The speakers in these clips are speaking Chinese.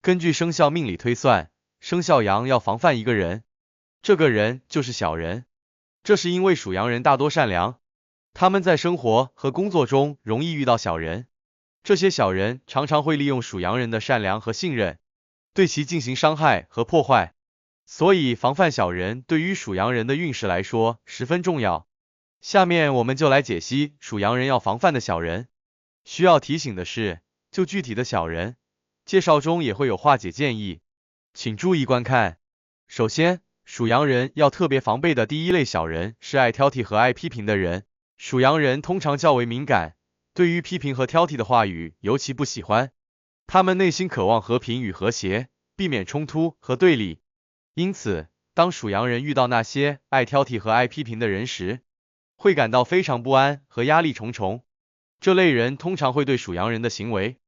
根据生肖命理推算，生肖羊要防范一个人，这个人就是小人。这是因为属羊人大多善良，他们在生活和工作中容易遇到小人，这些小人常常会利用属羊人的善良和信任，对其进行伤害和破坏。所以防范小人对于属羊人的运势来说十分重要。下面我们就来解析属羊人要防范的小人。需要提醒的是，就具体的小人，介绍中也会有化解建议，请注意观看。首先，属羊人要特别防备的第一类小人是爱挑剔和爱批评的人。属羊人通常较为敏感，对于批评和挑剔的话语尤其不喜欢。他们内心渴望和平与和谐，避免冲突和对立。因此，当属羊人遇到那些爱挑剔和爱批评的人时，会感到非常不安和压力重重。这类人通常会对属羊人的行为、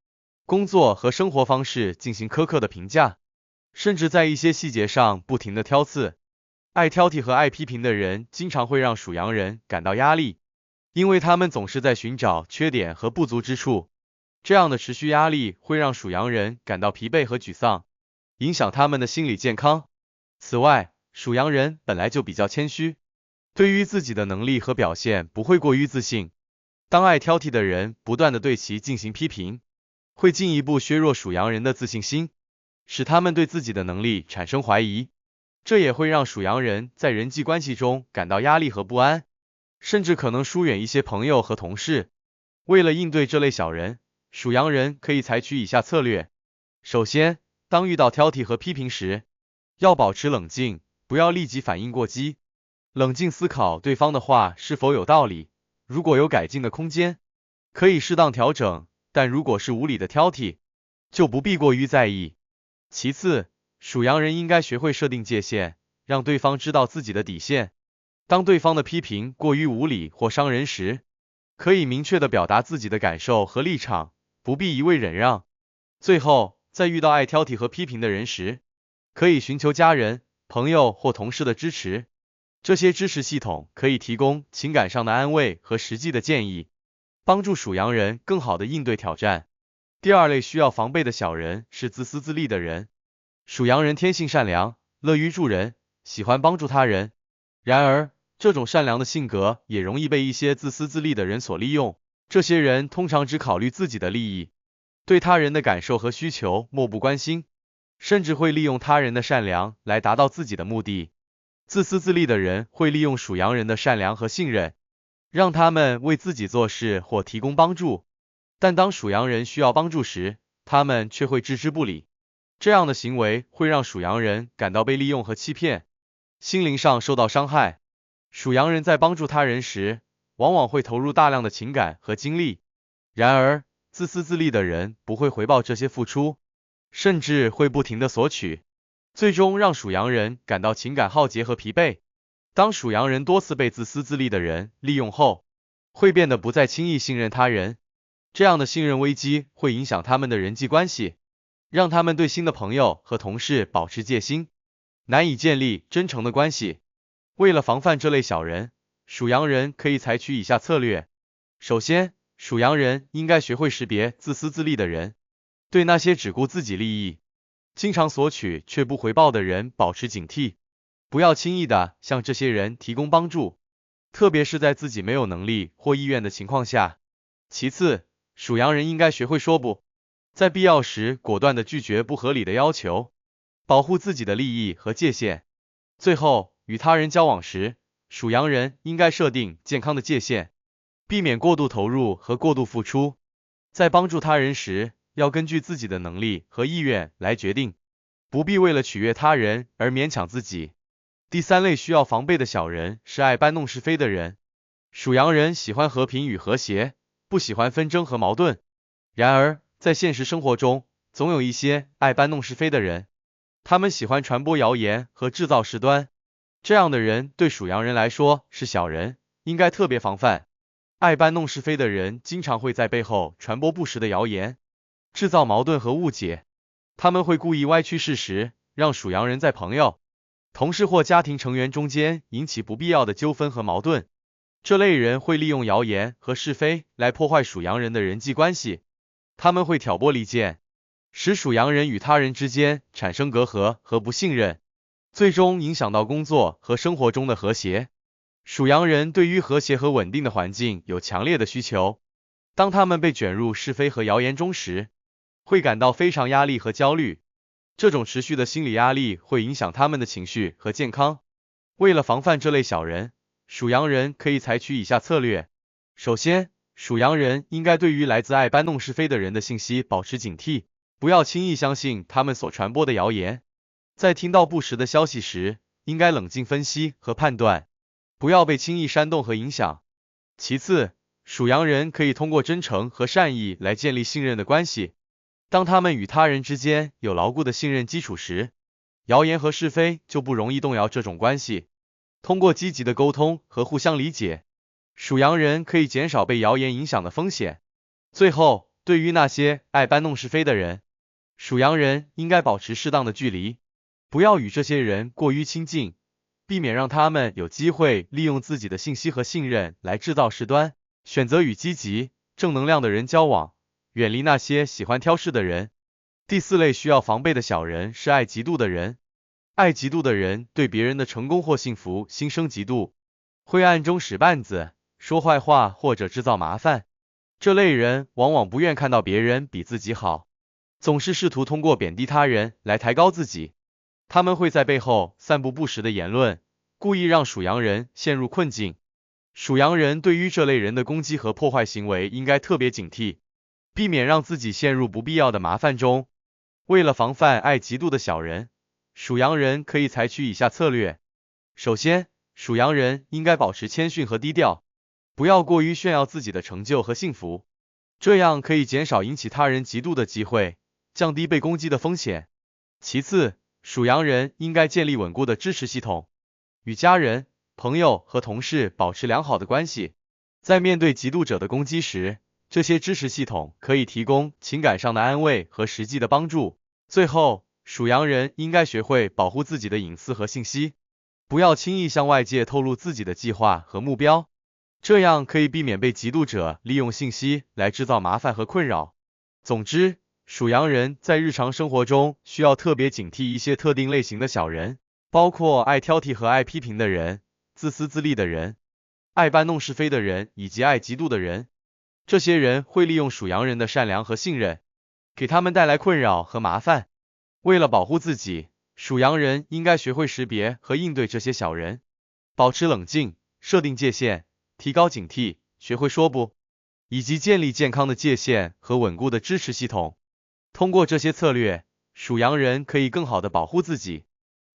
工作和生活方式进行苛刻的评价，甚至在一些细节上不停的挑刺。爱挑剔和爱批评的人经常会让属羊人感到压力，因为他们总是在寻找缺点和不足之处。这样的持续压力会让属羊人感到疲惫和沮丧，影响他们的心理健康。此外，属羊人本来就比较谦虚，对于自己的能力和表现不会过于自信。当爱挑剔的人不断的对其进行批评，会进一步削弱属羊人的自信心，使他们对自己的能力产生怀疑。这也会让属羊人在人际关系中感到压力和不安，甚至可能疏远一些朋友和同事。为了应对这类小人，属羊人可以采取以下策略。首先，当遇到挑剔和批评时，要保持冷静，不要立即反应过激，冷静思考对方的话是否有道理，如果有改进的空间，可以适当调整，但如果是无理的挑剔，就不必过于在意。其次，属羊人应该学会设定界限，让对方知道自己的底线。当对方的批评过于无理或伤人时，可以明确的表达自己的感受和立场，不必一味忍让。最后，在遇到爱挑剔和批评的人时，可以寻求家人、朋友或同事的支持，这些支持系统可以提供情感上的安慰和实际的建议，帮助属羊人更好的应对挑战。第二类需要防备的小人是自私自利的人。属羊人天性善良，乐于助人，喜欢帮助他人。然而，这种善良的性格也容易被一些自私自利的人所利用。这些人通常只考虑自己的利益，对他人的感受和需求漠不关心，甚至会利用他人的善良来达到自己的目的。自私自利的人会利用属羊人的善良和信任，让他们为自己做事或提供帮助，但当属羊人需要帮助时，他们却会置之不理。这样的行为会让属羊人感到被利用和欺骗，心灵上受到伤害。属羊人在帮助他人时，往往会投入大量的情感和精力，然而，自私自利的人不会回报这些付出，甚至会不停的索取，最终让属羊人感到情感耗竭和疲惫。当属羊人多次被自私自利的人利用后，会变得不再轻易信任他人，这样的信任危机会影响他们的人际关系，让他们对新的朋友和同事保持戒心，难以建立真诚的关系。为了防范这类小人，属羊人可以采取以下策略。首先，属羊人应该学会识别自私自利的人，对那些只顾自己利益，经常索取却不回报的人保持警惕，不要轻易的向这些人提供帮助，特别是在自己没有能力或意愿的情况下。其次，属羊人应该学会说不，在必要时果断的拒绝不合理的要求，保护自己的利益和界限。最后，与他人交往时，属羊人应该设定健康的界限，避免过度投入和过度付出。在帮助他人时，要根据自己的能力和意愿来决定，不必为了取悦他人而勉强自己。第三类需要防备的小人是爱搬弄是非的人。属羊人喜欢和平与和谐，不喜欢纷争和矛盾。然而，在现实生活中，总有一些爱搬弄是非的人，他们喜欢传播谣言和制造事端。这样的人对属羊人来说是小人，应该特别防范。爱搬弄是非的人经常会在背后传播不实的谣言，制造矛盾和误解。他们会故意歪曲事实，让属羊人在朋友、同事或家庭成员中间引起不必要的纠纷和矛盾。这类人会利用谣言和是非来破坏属羊人的人际关系，他们会挑拨离间，使属羊人与他人之间产生隔阂和不信任，最终影响到工作和生活中的和谐。属羊人对于和谐和稳定的环境有强烈的需求，当他们被卷入是非和谣言中时，会感到非常压力和焦虑。这种持续的心理压力会影响他们的情绪和健康。为了防范这类小人，属羊人可以采取以下策略。首先，属羊人应该对于来自爱搬弄是非的人的信息保持警惕，不要轻易相信他们所传播的谣言。在听到不实的消息时，应该冷静分析和判断，不要被轻易煽动和影响。其次，属羊人可以通过真诚和善意来建立信任的关系。当他们与他人之间有牢固的信任基础时，谣言和是非就不容易动摇这种关系。通过积极的沟通和互相理解，属羊人可以减少被谣言影响的风险。最后，对于那些爱搬弄是非的人，属羊人应该保持适当的距离，不要与这些人过于亲近，避免让他们有机会利用自己的信息和信任来制造事端。选择与积极、正能量的人交往，远离那些喜欢挑事的人。第四类需要防备的小人是爱嫉妒的人。爱嫉妒的人对别人的成功或幸福心生嫉妒，会暗中使绊子，说坏话或者制造麻烦。这类人往往不愿看到别人比自己好，总是试图通过贬低他人来抬高自己。他们会在背后散布不实的言论，故意让属羊人陷入困境。属羊人对于这类人的攻击和破坏行为应该特别警惕，避免让自己陷入不必要的麻烦中。为了防范爱嫉妒的小人，属羊人可以采取以下策略。首先，属羊人应该保持谦逊和低调，不要过于炫耀自己的成就和幸福，这样可以减少引起他人嫉妒的机会，降低被攻击的风险。其次，属羊人应该建立稳固的支持系统，与家人、朋友和同事保持良好的关系。在面对嫉妒者的攻击时，这些支持系统可以提供情感上的安慰和实际的帮助。最后，属羊人应该学会保护自己的隐私和信息，不要轻易向外界透露自己的计划和目标，这样可以避免被嫉妒者利用信息来制造麻烦和困扰。总之，属羊人在日常生活中需要特别警惕一些特定类型的小人，包括爱挑剔和爱批评的人、自私自利的人、爱搬弄是非的人以及爱嫉妒的人。这些人会利用属羊人的善良和信任，给他们带来困扰和麻烦。为了保护自己，属羊人应该学会识别和应对这些小人，保持冷静，设定界限，提高警惕，学会说不，以及建立健康的界限和稳固的支持系统。通过这些策略，属羊人可以更好地保护自己，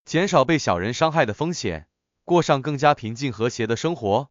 减少被小人伤害的风险，过上更加平静和谐的生活。